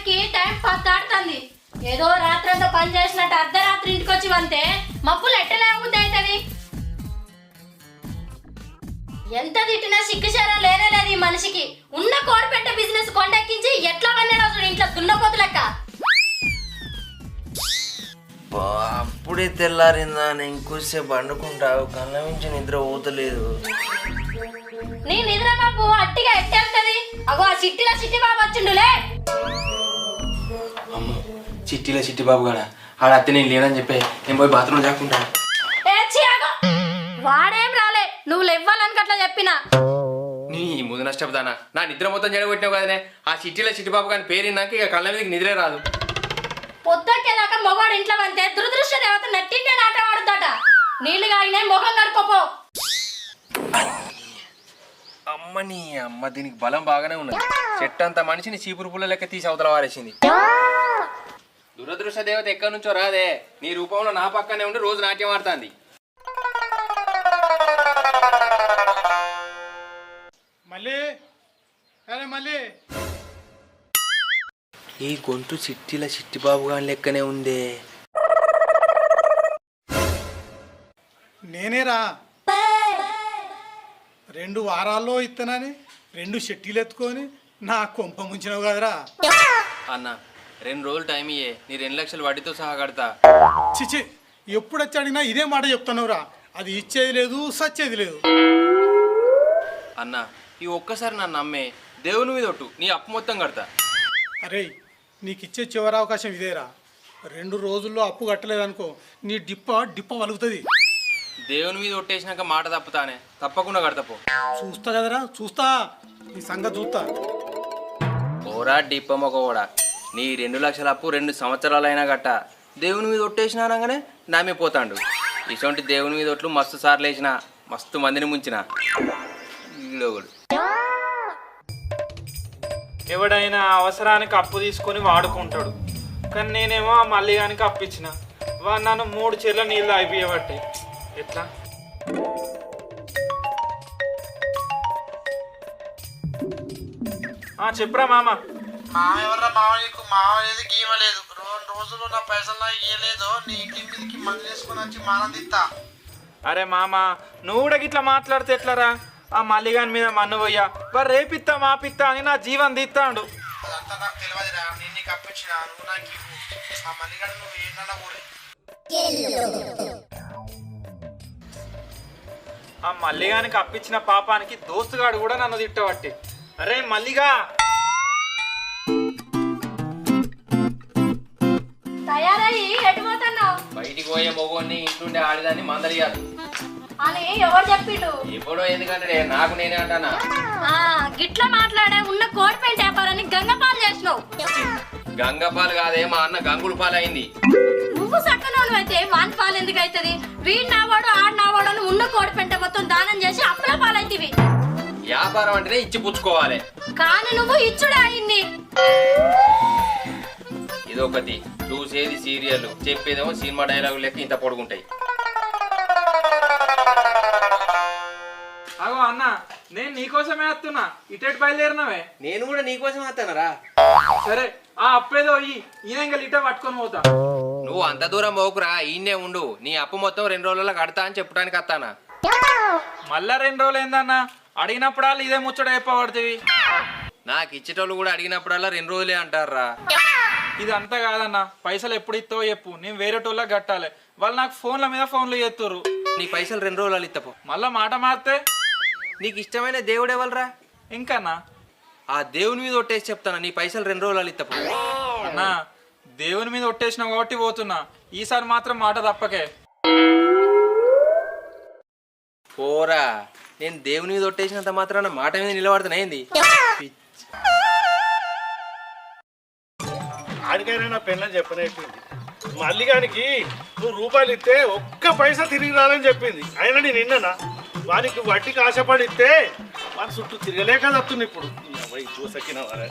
వచ్చేసరికి టైం 10 దాటుతుంది. ఏదో రాత్రంతా పని చేసినట్టు అర్ధరాత్రి ఇంటికి వచ్చి వంతే మప్పులు ఎట్టలేకపోతే అవుతుంది. ఎంత తిట్టినా సిగ్గుచారం లేనే లేదు ఈ మనిషికి. ఉన్న కోడిపెట్ట బిజినెస్ కొండెక్కించి ఎట్లా వన్నాడు అసలు ఇంట్లో దున్నపోతు లెక్క. అప్పుడే తెల్లారిందా? నేను కూసేపు పండుకుంటావు, కళ్ళ నుంచి నిద్ర పోతలేదు. నీ నిద్ర బాబు అట్టిగా ఎట్టేస్తుంది. అగో ఆ చిట్టిలో చిట్టి బాబు వచ్చిండులే. అమ్మ చిట్టిలో చిట్టి బాబు గాడ ఆడ అత్తే నేను లేనని చెప్పే నేను పోయి బాత్రూమ్ చాకుంటా. వాడేం రాలే, నువ్వు లేవ్వాలని అట్లా చెప్పినా. నీ ముందు నష్టపోతానా? నా నిద్ర మొత్తం చెడగొట్టినావు కదనే. ఆ చిట్టిలో చిట్టి బాబు కానీ పేరున్నాక ఇక కళ్ళ మీదకి నిద్రే రాదు. పొద్దుకేదాకా మొగాడు ఇంట్లో వంతే దురదృష్ట దేవత నట్టింటే ఆట ఆడుతాట. నీళ్లు కాగినాయి, మొఖం కడుకోపో. అమ్మని అమ్మ దీనికి బలం బాగానే ఉన్నది. చెట్టు అంత మనిషిని చీపురు పుల్ల లెక్క తీసి అవతల వారేసింది. దురదృష్ట దేవత ఎక్కడి నుంచో రాదే, నీ రూపంలో నా పక్కనే ఉండి రోజు నాట్యం ఆడుతుంది. మళ్ళీ ఈ గొంతు చిట్టిల చిట్టిబాబు గాని లెక్కనే ఉందే. నేనేరా 2 వారాల్లో ఇత్తనని 2 షెట్టీలు ఎత్తుకొని నా కొంప ముంచినావు కదరా. అన్న 2 రోజులు టైం ఇయ్యే, నీ 2 లక్షలు వడ్డీతో సహా కడతా. చిచి ఎప్పుడు వచ్చి అడిగినా ఇదే మాట చెప్తున్నావురా. అది ఇచ్చేది లేదు, సచ్చేది లేదు. అన్న ఈ ఒక్కసారి నన్ను నమ్మే, దేవుని మీద ఒట్టు, నీ అప్పు మొత్తం కడతా. అరే నీకు ఇచ్చే చివరి అవకాశం ఇదేరా. 2 రోజుల్లో అప్పు కట్టలేదనుకో నీ డిప్ప వలుగుతుంది. దేవుని మీద ఒట్టేసినాక మాట తప్పుతానే, తప్పకుండా కడతాపో. చూస్తా కదరా, చూస్తా, నీ సంగతి చూస్తా. ఓరా డిప్పమ్మొక కూడా, నీ 2 లక్షల అప్పు 2 సంవత్సరాలైనా గట్ట. దేవుని మీద ఒట్టేసినానగానే నామే పోతాండు. ఇటువంటి దేవుని మీద ఒట్లు మస్తు సార్లు వేసిన, మస్తు మందిని ముంచిన. ఈడొకడు ఎవడైనా అవసరానికి అప్పు తీసుకొని వాడుకుంటాడు, కానీ నేనేమో ఆ మల్లిగానికి అప్పు ఇచ్చిన. వాడు నన్ను 3 చెర్ల నీళ్ళు అయిపోయేబట్టే. ఎట్లా చెప్పురా మామ. ఎవర్రా మావ? నీకు మావ లేదు గీమ లేదు. 2 రోజులు నా పైసలు నాకు ఇయ్యలేదు. నీ ఇంటి మీదకి మంది తీసుకుని వచ్చి మానందిస్తా. అరే మామ నువ్వు కూడా గిట్లా మాట్లాడితే ఎట్లరా? ఆ మల్లిగాని మీద మన్ను పోయ్యా, వారు రేపిత్తా మాపిత్తా అని నా జీవన్ తీస్తాడు. అదంతా నాకు తెలియదురా. నేను నీకు అప్పించిన, నువ్వు నాకు ఇవ్వు. ఆ మల్లిగాడు నువ్వు ఏంటన్నా ఊరి. ఆ మల్లిగానికి అప్పించిన పాపానికి దోస్తుగాడు కూడా నన్ను తిట్టబట్టి. అరే మల్లిగా తయారయ్యి ఎటు పోతున్నావు? బయటికి పోయే మొగోని ఇంటుండే ఆడిదాన్ని మందలియాలి అని ఎవరు చెప్పిండు? ఎప్పుడో ఎందుకంటే నాకు నేనే అంటానా. గిట్లా మాట్లాడే ఉన్న కోడిపెంట వ్యాపారాన్ని గంగపాలు చేసినావు. గంగపాలు కాదే, మా అన్న గంగుడు పాలు అయింది. నువ్వు సక్కనోడు అయితే వాన్ పాలు ఎందుకు అవుతుంది? వీడు నావాడు ఆడు నావాడు అని ఉన్న కోడిపెంట మొత్తం దానం చేసి అప్పుల పాలైతివి. వ్యాపారం అంటేనే ఇచ్చి పుచ్చుకోవాలి, కానీ నువ్వు ఇచ్చుడా ఇన్ని. ఇదొకటి చూసేది సీరియల్, చెప్పేదేమో సినిమా డైలాగు లెక్క ఇంత పొడుగుంటాయి. అగో అన్న నేను నీకోసమే వస్తున్నా, ఇటెట్ బయలుదేరినావే. నేను కూడా నీకోసం వస్తానరా. సరే ఆ అప్పేదో ఈయన ఇట పట్టుకొని పోతా. నువ్వు అంత దూరం పోకురా, ఈయనే ఉండు. నీ అప్పు మొత్తం 2 రోజులలో కడతా అని చెప్పడానికి వస్తానా. మళ్ళా 2 రోజులు ఏందన్నా? అడిగినప్పుడల్లా ఇదే ముచ్చట చెప్పబడుతుంది. నాకు ఇచ్చేటోళ్ళు కూడా అడిగినప్పుడల్లా 2 రోజులే అంటారా. ఇది అంతా కాదన్నా, పైసలు ఎప్పుడు ఇస్తావో చెప్పు, నేను వేరే టోళ్ళకి కట్టాలి. వాళ్ళు నాకు ఫోన్ల మీద ఫోన్లు చేస్తుర్రు. నీ పైసలు 2 రోజులు ఇత్తపో. మళ్ళా మాట మారితే నీకు ఇష్టమైన దేవుడు ఎవరురా? ఇంకన్నా ఆ దేవుని మీద ఒట్టేసి చెప్తాను, నీ పైసలు 2 రోజులు ఇత్తపో. అన్నా దేవుని మీద ఒట్టేసిన కాబట్టి పోతున్నా, ఈసారి మాత్రం మాట తప్పకే. పోరా, నేను దేవుని మీద ఒట్టేసినంత మాత్రాన మాట మీద నిలబడుతున్నాయింది. ఆడికైనా నా పెళ్ళని చెప్పనేట్టుంది. మల్లిగానికి నువ్వు రూపాయలు ఇస్తే ఒక్క పైసా తిరిగి రాలని చెప్పింది. అయినా నేను నిన్ననా వానికి వడ్డీకి ఆశపడితే వాని చుట్టూ తిరగలేక తప్పుతుంది. ఇప్పుడు చూసకిన వారే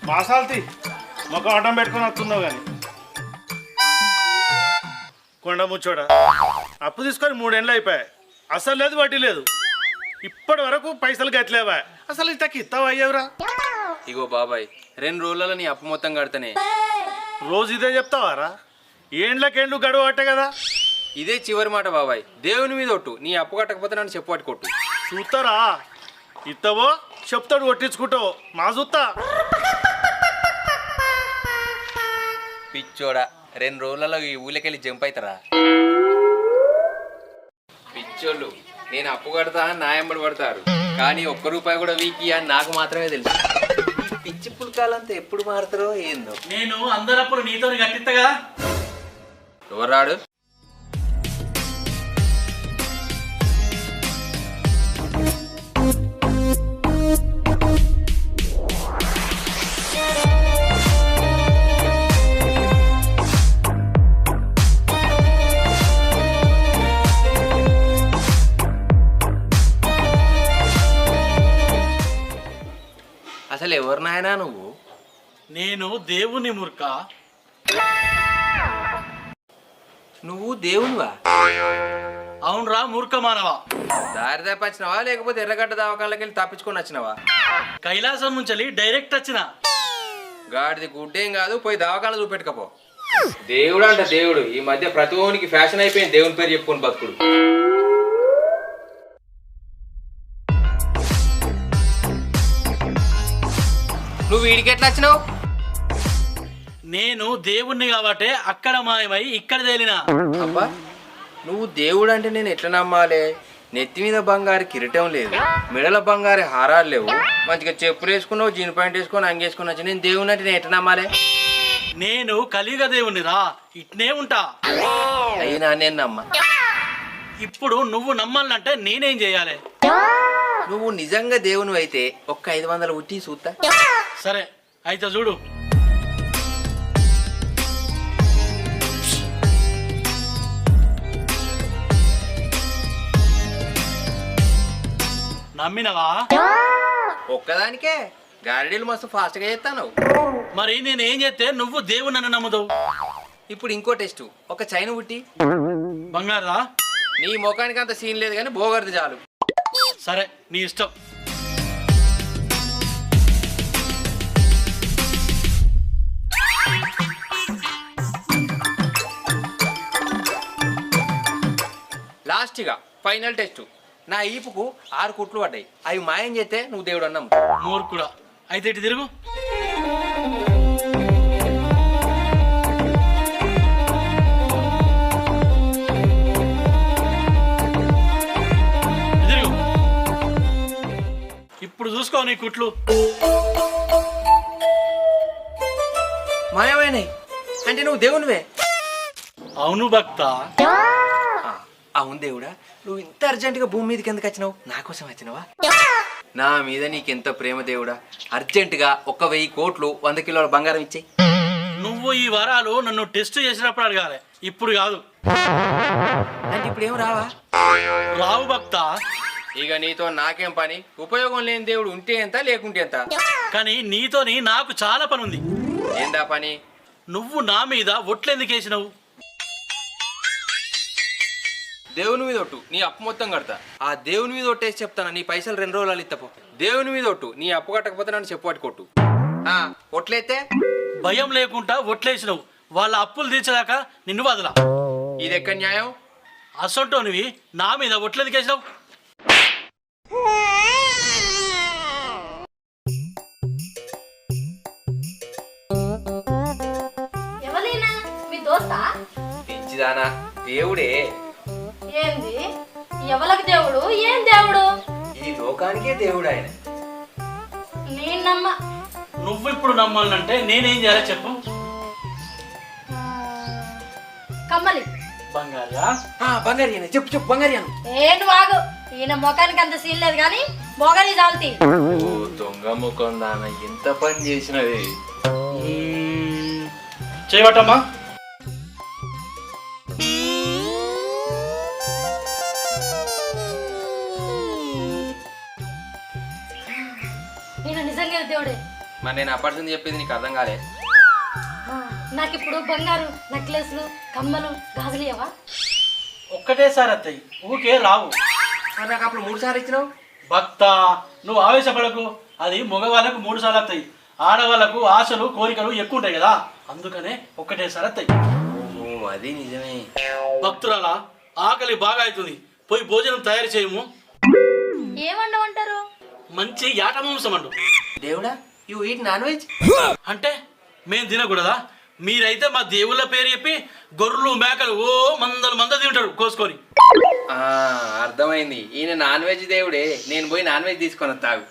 మాసాల్తి మొక్క అడ్డం పెట్టుకొని వస్తున్నావు కానీ కొండ ముచ్చోడా అప్పు తీసుకొని 3 ఏళ్ళు అయిపోయాయి. అసలు లేదు వడ్డీ లేదు. ఇప్పటి వరకు పైసలు గట్లేవా? అసలు ఇంతకి ఇస్తావా అయ్యేవరా? ఇగో బాబాయ్ 2 రోజులలో నీ అప్పు మొత్తం కడతానే. రోజు ఇదే చెప్తావారా? ఏండ్లకేండ్లు గడువు అట్టే కదా. ఇదే చివరి మాట బాబాయ్. దేవుని మీద ఒట్టు, నీ అప్పు కట్టకపోతే నన్ను చెప్పు పట్టుకొట్టు. చూస్తారా? ఇస్తావో చెప్తాడు కొట్టించుకుంటావో మా చూస్తా. పిచ్చోడా 2 రోజులలో ఈ ఊళ్ళకెళ్ళి జంప్ అవుతారా? పిచ్చోళ్ళు నేను అప్పు కడతా అని నాయంబడి పడతారు, కానీ 1 రూపాయి కూడా వీకి అని నాకు మాత్రమే తెలుసు. పిచ్చి పుల్కాలంతా ఎప్పుడు మారుతారో ఏందో. నేను అందరప్పుడు నీతో కట్టిస్తా కదా. ఎవరు రాడు? అసలు ఎవరు నాయనా నువ్వు? నేను దేవుని ముర్క. నువ్వు దేవునివా? అవునరా మూర్ఖ మానవా. దారి తప్పించినవా లేకపోతే ఎర్రగడ్డ దవాఖానకి వెళ్ళి తప్పించుకొని వచ్చినవా? కైలాసం నుంచి డైరెక్ట్ వచ్చిన. గాడిది గుడ్డేం కాదు, పోయి దవాఖాన చూపెట్టుకపో. దేవుడు అంట దేవుడు. ఈ మధ్య ప్రతి ఓనికి ఫ్యాషన్ అయిపోయింది దేవుని పేరు చెప్పుకొని బతుకుడు. నువ్వు వీడికి ఎట్లా వచ్చినావు? నేను దేవుణ్ణి కాబట్టి అక్కడ మాయమై ఇక్కడ తేలిన. అబ్బా నువ్వు దేవుడు అంటే నేను ఎట్లా నమ్మాలి? నెత్తి మీద బంగారు కిరీటం లేదు, మెడల బంగారు హారాలు లేవు, మంచిగా చెప్పులు వేసుకున్నావు, జీన్ పాయింట్ వేసుకొని అంగేసుకుని వచ్చి నేను దేవుని అంటే నేను ఎట్లా నమ్మాలి? నేను కలియుగ దేవుణ్ణి రా, ఇట్నే ఉంటా. అయినా నేను నమ్మ. ఇప్పుడు నువ్వు నమ్మాలంటే నేనేం చేయాలి? నువ్వు నిజంగా దేవుని అయితే ఒక్క 500 ఉట్టి చూస్తా. సరే అయితే చూడు. నమ్మినవా? ఒక్కదానికే గారెడీలు మస్తు ఫాస్ట్గా చేస్తాను. మరి నేనేం చేస్తే నువ్వు దేవుని నన్ను నమ్ముతావు? ఇప్పుడు ఇంకో టెస్ట్, ఒక చైన్ ఉట్టి. బంగారా? నీ ముఖానికి అంత సీన్ లేదు కానీ బోగర్ది చాలు. సరే నీ ఇష్టం. లాస్ట్గా ఫైనల్ టెస్ట్. నా ఈపుకు 6 కుట్లు పడ్డాయి, అవి మాయం చేస్తే నువ్వు దేవుడు అన్నాము. మూర్ఖుడా. అయితే ఇటు తిరుగు. తిరుగు. ఇప్పుడు చూసుకో నీ కుట్లు. మాయమైనాయి అంటే నువ్వు దేవునివే. అవును భక్త. అవును దేవుడా, నువ్వు ఇంత అర్జెంటుగా భూమి మీదకి ఎందుకు వచ్చినావు? నా కోసం వచ్చినావా? నా మీద నీకెంత ప్రేమ దేవుడా, అర్జెంటుగా 1000 కోట్లు 100 కిలోల బంగారం ఇచ్చేయి. నువ్వు ఈ వరాలు నన్ను టెస్ట్ చేసినప్పుడు అడగాలి, ఇప్పుడు కాదు. అంటే ఇప్పుడు ఏం రావా? రావు భక్త. ఇక నీతో నాకేం పని? ఉపయోగం లేని దేవుడు ఉంటే ఎంత లేకుంటే ఎంత? కానీ నీతోని నాకు చాలా పని ఉంది. ఏందా పని? నువ్వు నా మీద ఒట్లెందుకు వేసినావు? దేవుని మీద ఒట్టు, నీ అప్పు మొత్తం కడతా. ఆ దేవుని మీద ఒట్టేసి చెప్తాను, నీ పైసలు 2 రోజులు ఇత్తపో. దేవుని మీద ఒట్టు, నీ అప్పు కట్టకపోతే నన్ను చెప్పు కొట్టు. ఒట్లయితే భయం లేకుండా ఒట్లేసినావు. వాళ్ళ అప్పులు తీర్చదాకా నిన్ను వదలా. ఇది ఎక్కడ న్యాయం? అసొంటోనివి నా మీద ఒట్లెందుకు వేసినావు? ఎవరైనా మీ దోస్తా? పిచ్చిదానా, దేవుడే. ఏంది ఎవరికి దేవుడు? ఏం దేవుడు? ఈ లోకానికే దేవుడు ఆయన. నేను నమ్మ. నువ్వు ఇప్పుడు నమ్మాలంటే నేనేం చేయాలో చెప్పు. కమ్మలి బంగారా? బంగారి చెప్పు చెప్పు. బంగారి అను. ఏను వాగు, ఈయన ముఖానికి అంత సీన్ లేదు కానీ మొగలి చాలుతీ. ఓ దొంగ ముఖం దాన, ఎంత పని చేసినది. చేయబట్టమ్మా. ఈయన నిజంగా దేవుడే. మరి నేను అప్పటింది చెప్పింది నీకు అర్థం కాలే? నాకు ఇప్పుడు బంగారు నెక్లెస్లు కమ్మలు గాజులు ఇవ్వవా? ఒక్కటేసారి వస్తాయి, ఊకే రావు. మరి నాకు అప్పుడు 3 సార్లు ఇచ్చినావు. భక్త, నువ్వు ఆవేశపడకు. అది మగవాళ్ళకు 3 సార్లు వస్తాయి, ఆడవాళ్ళకు ఆశలు కోరికలు ఎక్కువ ఉంటాయి కదా, అందుకనే ఒక్కటేసారి వస్తాయి. ఓ అది నిజమే. భక్తురాలా, ఆకలి బాగా అవుతుంది, పోయి భోజనం తయారు చేయము. ఏమంటారు? మంచి యాట మాంసం అండు. దేవుడా, యు ఈట్ నాన్ వెజ్? అంటే మేము తినకూడదా? మీరైతే మా దేవుళ్ళ పేరు చెప్పి గొర్రెలు మేకలు ఓ మంద తింటారు కోసుకొని. అర్థమైంది, ఈయన నాన్ వెజ్ దేవుడే, నేను పోయి నాన్ వెజ్ తీసుకొని తాగు.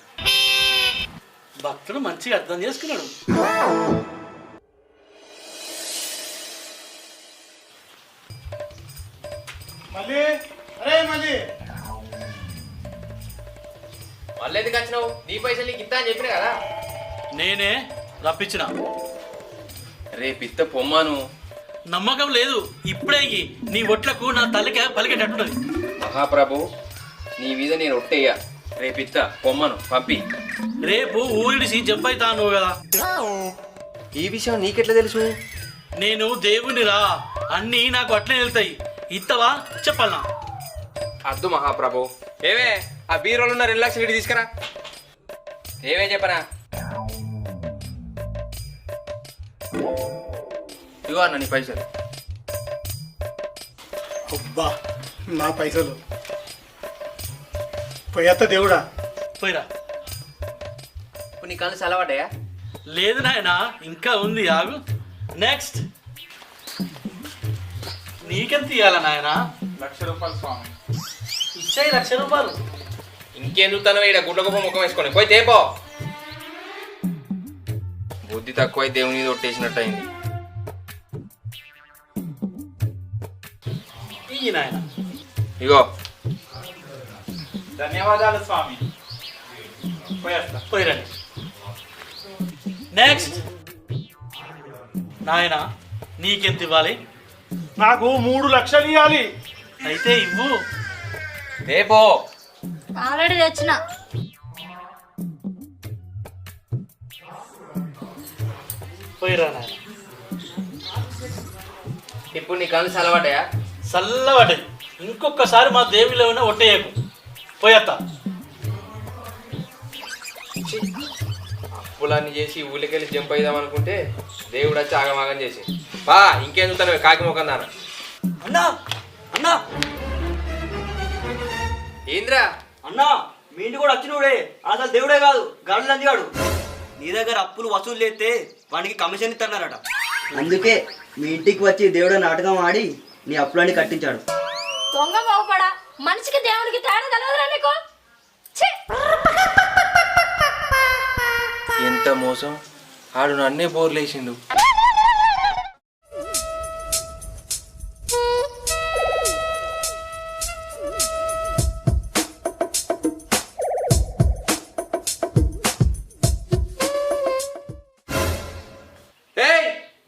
భక్తుడు మంచిగా అర్థం చేసుకున్నాడు. మళ్ళీ అరే మళ్ళీ మళ్ళీ ఎందుకు వచ్చినావు? నీ పైసలు నీకు ఇస్తా అని చెప్పిన కదా. నేనే రప్పించిన. రేపు ఇత్త పొమ్మను. నమ్మకం లేదు, ఇప్పుడే ఇయ్యి. నీ ఒట్లకు నా తల్లిక పలికేటట్టున్నది. మహాప్రభు, నీ మీద నేను ఒట్టేయ్యా. రేపు ఇత్త పొమ్మను, పంపి. రేపు ఊరిడిసి జబ్బైతాను కదా. ఈ విషయం నీకెట్లా తెలుసు? నేను దేవునిరా, అన్నీ నాకు అట్లే వెళ్తాయి. ఇత్తవా చెప్పాలనా? అద్దు మహాప్రభు. ఏవే ఆ బీరోలు ఉన్న 2 లక్షలు ఇటు తీసుకురా. ఏవే చెప్పనా? ఇగో అన్న నీ పైసలు. అబ్బా నా పైసలు పోయత్త దేవుడా. పోయిరా. ఇప్పుడు నీ కళ్ళు చల్లబడ్డాయా? లేదు నాయనా, ఇంకా ఉంది, ఆగు. నెక్స్ట్ నీకెంత ఇవ్వాలా నాయనా? ₹1,00,000 స్వామి. ఇచ్చాయి ₹1,00,000. ఇంకెందుకు తను ఇక్కడ గుడ్ల గొప్ప ముఖం వేసుకొని పోయి తేపో. బుద్ధి తక్కువై దేవుని మీద ఒట్టేసినట్టు అయింది. ఇయ్యి నాయన. ఇగో ధన్యవాదాలు స్వామి. పోయేస్తా. పోయిరండి. నెక్స్ట్ నాయన, నీకెంత ఇవ్వాలి? నాకు 3 లక్షలు ఇవ్వాలి. అయితే ఇవ్వు. తేపో. ఆల్రెడీ తెచ్చిన. పోయిరా నాయన. ఇప్పుడు నీ కళ్ళు చల్లబడ్డాయా? చల్లబడ్డది. ఇంకొకసారి మా దేవుళ్ళు ఏమైనా ఒట్టేయకు. పోయేత్తా. అప్పులన్నీ చేసి ఊళ్ళకెళ్ళి జంప్ అయిదాం అనుకుంటే దేవుడు వచ్చి ఆగమాగం చేసి బా ఇంకెందుకు తను కాకి ముఖం దాన. అన్నా అన్నా ఏంద్రా? అన్నా, మీ ఇంటి కూడా వచ్చినోడే అసలు దేవుడే కాదు, గాడులు అందిగాడు. నీ దగ్గర అప్పులు వసూలు చేస్తే వానికి కమిషన్ ఇస్తున్నారట. అందుకే మీ ఇంటికి వచ్చి దేవుడు నాటకం ఆడి నీ అప్పులన్నీ కట్టించాడు. దొంగ బాగుపడా, మనిషికి దేవునికి తేడా తెలియదురా నీకు? ఛీ! ఎంత మోసం! ఆడు నన్నే బోర్లేసిండు.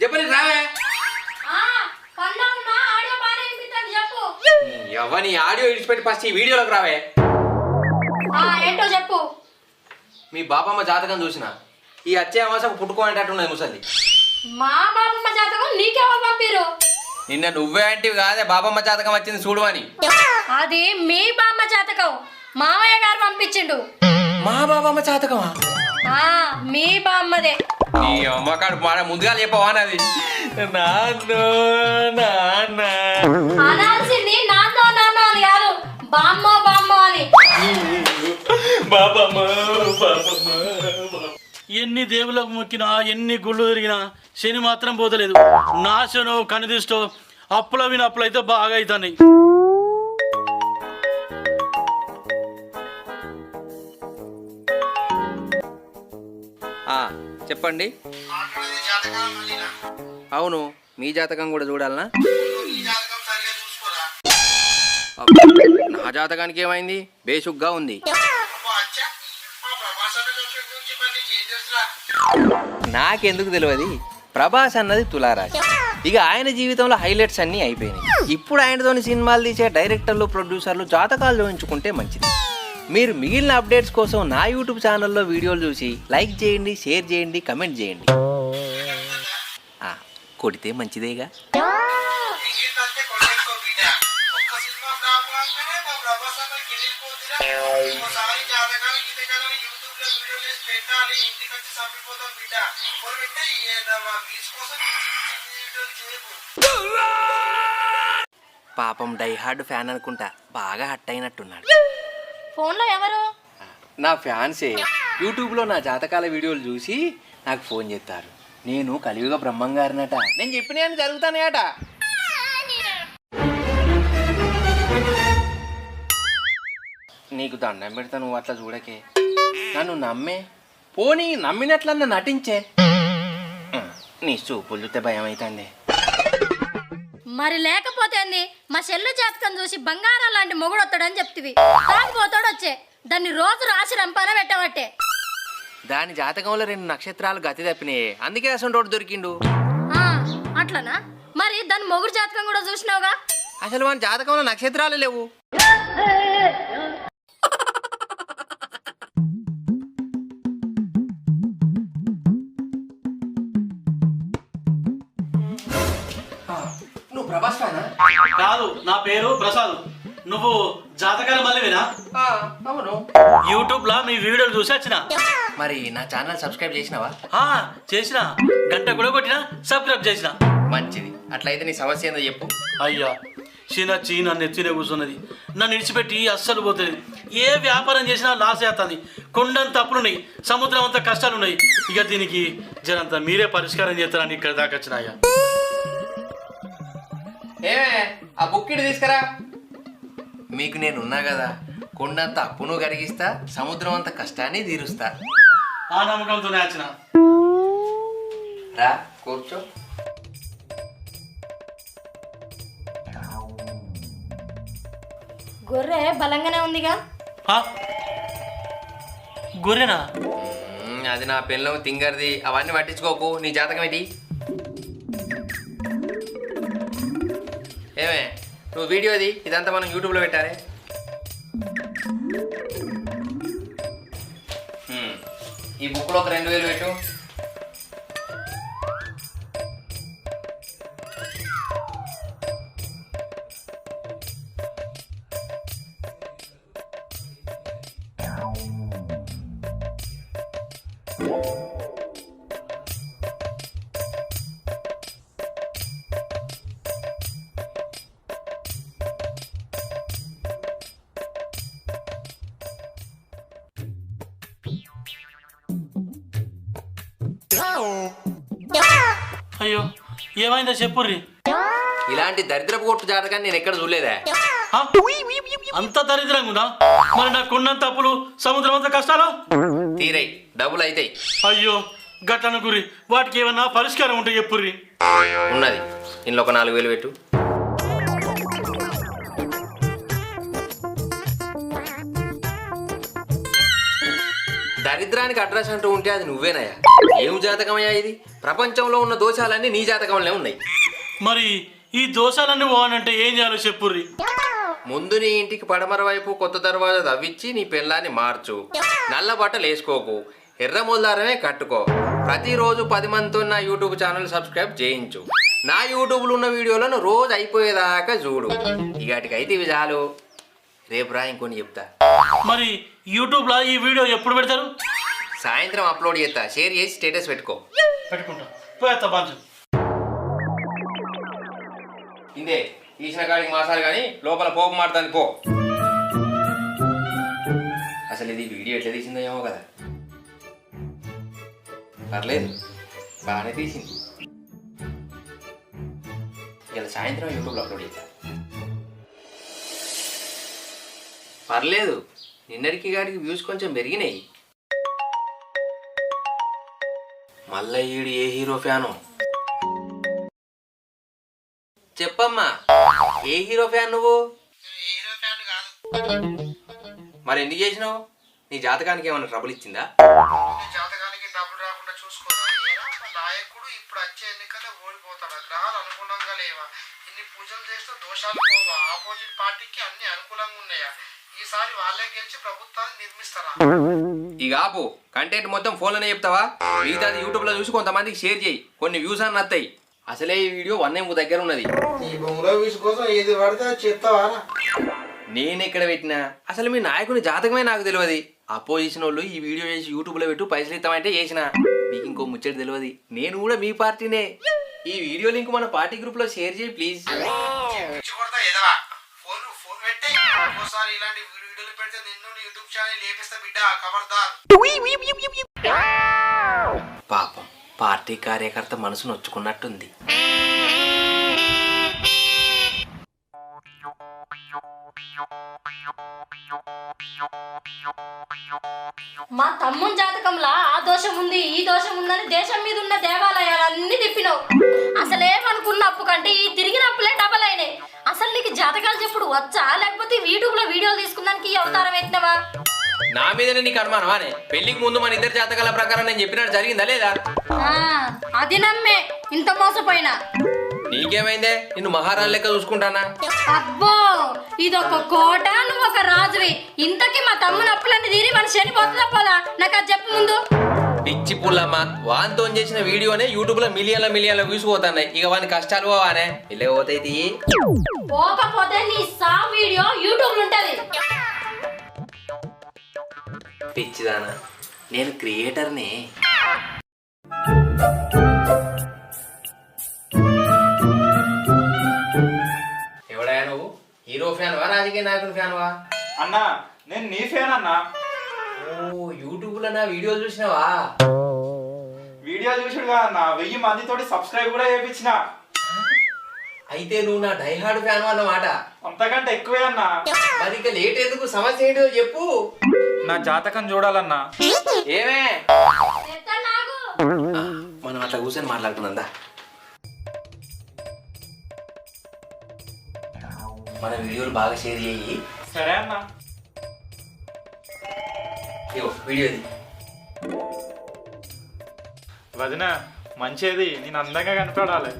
చెప్పని రావే. ఎవని ఆడియో ఇడిచిపెట్టి ఫస్ట్ ఈ వీడియోలోకి రావే. ఏంటో చెప్పు. మీ బాబమ్మ జాతకం చూసిన ఈ వచ్చే అమాసకు పుట్టుకోనేటట్టున్నది ముసలి. మా బాబమ్మ జాతకం నీకెవరు పంపిరు? నిన్న నువ్వే అంటే కాదే బాబమ్మ జాతకం వచ్చింది చూడు అని. అది మీ బామ్మ జాతకం, మామయ్య గారు పంపించిండు. మా బాబమ్మ జాతకమా? మీ బామ్మదే. నీ అమ్మకాడు మన ముందుగా చెప్పవా నాది. నాన్న అనాల్సింది నాన్నో నాన్నో అని కాదు, బామ్మో బామ్మో అని. ఎన్ని దేవుళ్ళకు మొక్కినా, ఎన్ని గుళ్ళు తిరిగినా శని మాత్రం పోతలేదు. నాశనో కనిదిష్టో అప్పుల వినప్పులు అయితే బాగా అవుతున్నాయి. చెప్పండి. అవును, మీ జాతకం కూడా చూడాలనా? నా జాతకానికి ఏమైంది? బేసుగ్గా ఉంది. నాకెందుకు తెలియదు? ప్రభాస్ అన్నది తులారాశి. ఇక ఆయన జీవితంలో హైలైట్స్ అన్నీ అయిపోయినాయి. ఇప్పుడు ఆయనతోని సినిమాలు తీసే డైరెక్టర్లు, ప్రొడ్యూసర్లు జాతకాలు చూపించుకుంటే మంచిది. మీరు మిగిలిన అప్డేట్స్ కోసం నా యూట్యూబ్ ఛానల్లో వీడియోలు చూసి లైక్ చేయండి, షేర్ చేయండి, కమెంట్ చేయండి. కొడితే మంచిదేగా. పాపం డైహార్డ్ ఫ్యాన్ అనుకుంటా, బాగా హట్ అయినట్టున్నాడు. ఫోన్లో ఎవరు? నా ఫ్యాన్సే యూట్యూబ్లో నా జాతకాల వీడియోలు చూసి నాకు ఫోన్ చేస్తారు. నేను కలియుగ బ్రహ్మంగారినట, నేను చెప్పిన జరుగుతానే అట. నీకు దండం పెడతా, నువ్వు అట్లా చూడకే, నన్ను నమ్మే, పోనీ నమ్మినట్లన్నా నటించే. నీ చూపులు చూస్తే భయం అవుతుంది. మరి లేకపోతే ఏంది? మా చెల్లు జాతకం చూసి బంగారం లాంటి మొగుడు వస్తాడని చెప్తివి, తాగిపోతాడు వచ్చే, దాన్ని రోజు రాసి రంపాన పెట్టబట్టే. దాని జాతకంలో 2 నక్షత్రాలు గతి తప్పినాయి, అందుకే అసలు దొరికిండు. అట్లనా? మరి దాని మొగుడు జాతకం కూడా చూసినావుగా? అసలు మన జాతకంలో నక్షత్రాలు లేవు. నువ్వు ప్రభాస్ ఫ్యానా? కాదు, నా పేరు ప్రసాద్. నువ్వు జాతకాల మళ్ళీనా? అవును. యూట్యూబ్ లో మీ వీడియోలు చూసి వచ్చిన. మరి నా ఛానల్ సబ్స్క్రైబ్ చేసినావా? చేసిన, గంట కూడా కొట్టిన, సబ్స్క్రైబ్ చేసిన. మంచిది. అట్లయితే నీ సమస్య ఏందో చెప్పు. అయ్యా, చిన్నచ్చి నన్ను ఎత్తినే కూర్చున్నది, నన్ను ఇడిచిపెట్టి అస్సలు పోతుంది. ఏ వ్యాపారం చేసినా లాస్ అవుతుంది. కొండంత అప్పులున్నాయి, సముద్రం అంత కష్టాలున్నాయి. ఇక దీనికి జనంతా మీరే పరిష్కారం చేస్తారని ఇక్కడ దాకా వచ్చినాయా. ఏమే ఆ బుక్ ఇటు తీసుకురా. మీకు నేనున్నా కదా, కొండంత అప్పును కరిగిస్తా, సముద్రం అంత కష్టాన్ని తీరుస్తా. ఆ నమ్మకంతోనే వచ్చిన. రా కూర్చో. గొర్రె బలంగానే ఉందిగా. గొర్రెనా? అది నా పెళ్ళం తింగర్ది, అవన్నీ పట్టించుకోకు. నీ జాతకం ఏంటి? ఏమే నువ్వు వీడియోది ఇదంతా మనం యూట్యూబ్లో పెట్టాలి. ఈ బుక్లో ఒక 2000 పెట్టు. అయ్యో, ఏమైందో చెప్పుర్రి. ఇలాంటి దరిద్రపు కొట్టు జాతకాన్ని నేను ఎక్కడ చూడలేదా? అంత దరిద్రంగా ఉందా? మరి నాకు ఉన్నంత అప్పులు, సముద్రం అంత కష్టాలు తీరై, డబ్బులు అవుతాయి. అయ్యో గట్లన గురి, వాటికి ఏమన్నా పరిష్కారం ఉంటే చెప్పుర్రి. ఉన్నది, ఇంట్లో ఒక 4000 పెట్టు. దరిద్రానికి అడ్రస్ అంటూ ఉంటే అది నువ్వేనయ్యా. ఏం జాతకమయ్యా ఇది? ప్రపంచంలో ఉన్న దోషాలన్నీ నీ జాతకంలో ఉన్నాయి. మరి ఈ దోషాలన్నీ పోవాలంటే ఏం చేయాలో చెప్పుర్రి. ముందు నీ ఇంటికి పడమర వైపు కొత్త దర్వాజా తవ్వించి నీ పెళ్ళాన్ని మార్చు. నల్ల బట్టలు వేసుకోకు, ఎర్ర ముల్దారమే కట్టుకో. ప్రతిరోజు 10 మందితో నా యూట్యూబ్ ఛానల్ సబ్స్క్రైబ్ చేయించు. నా యూట్యూబ్లో ఉన్న వీడియోలను రోజు అయిపోయేదాకా చూడు. ఇవాటికైతే ఇవి చాలు. రేపు రా ఇంకొని చెప్తా. మరి యూట్యూబ్లో ఈ వీడియో ఎప్పుడు పెడతారు? సాయంత్రం అప్లోడ్ చేస్తా. షేర్ చేసి స్టేటస్ పెట్టుకో. పెట్టుకుంటా. పోయేస్తా బాగా. ఇందే తీసిన కాడికి మాసాలు కానీ లోపల పోపు మాడుతుంది పో. అసలు ఇది వీడియో ఎట్లా తీసిందో ఏమో కదా. పర్లేదు, బాగానే తీసింది. ఇలా సాయంత్రం యూట్యూబ్లో అప్లోడ్ చేస్తా. పర్లేదు, నిన్నటికి గాడికి వ్యూస్ కొంచెం పెరిగినాయి. మళ్ళా ఈడు ఏ హీరో ఫ్యాను చెప్పమ్మా? ఏ హీరో ఫ్యాన్ నువ్వు? మరి ఎందుకు చేసినావు? నీ జాతకానికి ఏమైనా ట్రబుల్ ఇచ్చిందా? జాతకానికి డబ్బులు రాకుండా చూసుకోరా. నాయకుడు ఇప్పుడు వచ్చే ఎన్నికల్లో ఓడిపోతాడు. గ్రహాలు అనుకూలంగా లేవా? ఇన్ని పూజలు చేస్తే దోషాలు పోవా? ఆపోజిట్ పార్టీకి అన్ని అనుకూలంగా ఉన్నాయా? ఈసారి వాళ్ళే గెలిచి ప్రభుత్వాన్ని నిర్మిస్తారా? ఇక ఆపు. కంటెంట్ మొత్తం ఫోన్లోనే చెప్తావా? మిగతాది యూట్యూబ్లో చూసి కొంతమందికి షేర్ చేయి. కొన్ని వ్యూస్ అన్న వస్తాయి. అసలే ఈ వీడియో 1M దగ్గర ఉన్నది. ఈ బొంగులో వీసు కోసం ఏది పడితే అది చెప్తావారా? నేను ఎక్కడ పెట్టినా అసలు మీ నాయకుని జాతకమే నాకు తెలియదు. అపోజిషన్ వాళ్ళు ఈ వీడియో చేసి యూట్యూబ్లో పెట్టు పైసలు ఇస్తామంటే చేసిన. మీకు ఇంకో ముచ్చట తెలియదు, నేను కూడా మీ పార్టీనే. ఈ వీడియో లింక్ మన పార్టీ గ్రూప్లో షేర్ చేయి ప్లీజ్. ఫోన్ పెట్టే ఒకసారి ఇలాంటి వీడియోలు పెడితే నిన్ను నీ యూట్యూబ్ ఛానల్ లేపిస్తా బిడ్డ, ఖబర్దార్. పాపం పార్టీ కార్యకర్త మనసు నొచ్చుకున్నట్టుంది. మా తమ్ముని జాతకంలా ఆ దోషం ఉంది ఈ దోషం ఉందని దేశం మీద ఉన్న దేవాలయాలన్నీ తిప్పినావు. అసలేమనుకున్న అప్పు కంటే ఈ తిరిగిన అప్పులే డబల్ అయినాయి. అసలు నీకు జాతకాలు చెప్పుడు వచ్చా, లేకపోతే యూట్యూబ్ లో వీడియోలు తీసుకున్నానికి ఈ అవతారం ఎత్తినవా? నా మీదనే నీకు అనుమానమానే? పెళ్లికి ముందు మన ఇద్దరు జాతకాల ప్రకారం నేను చెప్పినట్టు జరిగిందా లేదా? అది నమ్మే ఇంత మోసపోయినా. నీకేమైందే? నిన్ను మహారాణి లెక్క చూసుకుంటానా? అబ్బో ఇదొక కోట, నువ్వు ఒక రాజువి. ఇంతకీ మా తమ్ముని అప్పులన్నీ తీరి మన శని పోతుందా పోదా? నాకు అది చెప్పు ముందు. పిచ్చి పుల్లమ్మ, వాన్తో చేసిన వీడియోనే యూట్యూబ్ లో మిలియన్ల వ్యూస్ పోతున్నాయి. ఇక వాని కష్టాలు పోవానే ఇల్లే పోతాయి. పోకపోతే నీ సా వీడియో యూట్యూబ్ లో ఉంటది. పిచ్చిదానా, నేను క్రియేటర్ని. ఎవడయా నువ్వు? హీరో ఫ్యాన్వా రాజకీయ నాయకుని ఫ్యాన్వా? అన్నా నేను నీ ఫ్యాన్ అన్నా. ఓ యూట్యూబ్ లో నా వీడియోలు చూసినావా? వీడియో చూసుడుగా అన్న 1000 మందితోటి సబ్స్క్రైబ్ కూడా చేయించిన. అయితే నువ్వు నా డైహార్డ్ ఫ్యాన్ అన్నమాట. అంతకంటే ఎక్కువే అన్నా. మరి ఇక లేట్ ఎందుకు? సమస్య ఏంటో చెప్పు. నా జాతకం చూడాలన్నా. ఏమే మనం అట్లా కూర్చొని మాట్లాడుకుందా? మన వీడియోలు బాగా షేర్ చేయి. సరే అన్నా. ఇగో వీడియోది. వదిన మంచిది, నేను అందంగా కనపడాలి.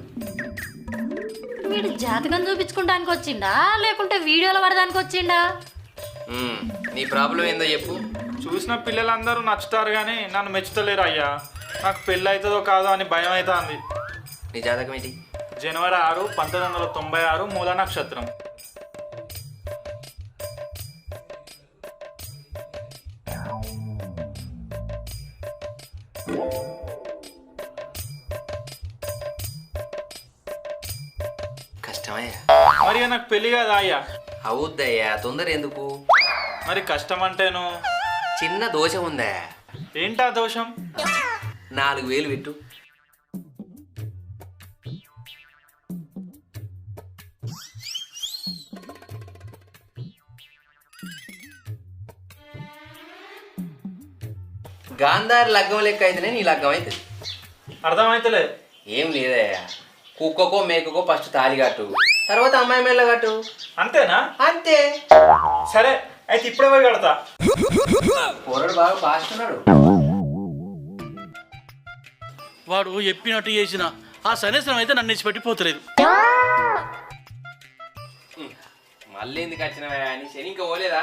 వీడు జాతకం చూపించుకుంటానికి వచ్చిండా లేకుంటే వీడియోలు పడడానికి వచ్చిండా? నీ ప్రాబ్లం ఏందో చెప్పు. చూసిన పిల్లలందరూ నచ్చుతారు కానీ నన్ను మెచ్చుతలేరు అయ్యా. నాకు పెళ్ళి అవుతుందో కాదో అని భయం అవుతుంది. నీ జాతకం ఏంటి? జనవరి 6, 1996 మూల నక్షత్రం. కష్టమయ్యా. మరి నాకు పెళ్లి కదా అయ్యా? అవుద్దయ్యా, తొందర ఎందుకు? మరి కష్టం అంటేను చిన్న దోషం ఉందా? ఏంటా దోషం? 4000 పెట్టు. గాంధారి లగ్గం లెక్క అయితేనే నీ లగ్గం అవుతుంది. అర్థమైతలే. ఏం లేదయ్యా, కుక్కకో మేకకో ఫస్ట్ తాళి కట్టు, తర్వాత అమ్మాయి మెల్ల కట్టు. అంతేనా? అంతే. సరే అయితే ఇప్పుడే పోయి కడతా. పోరడు బాగా ఫాస్ట్ ఉన్నాడు. వాడు చెప్పినట్టు చేసిన ఆ సన్నిసనం అయితే నన్ను ఇచ్చిపెట్టిపోతలేదు. మళ్ళీ ఎందుకు వచ్చినవా అని శని ఇంకా పోలేదా?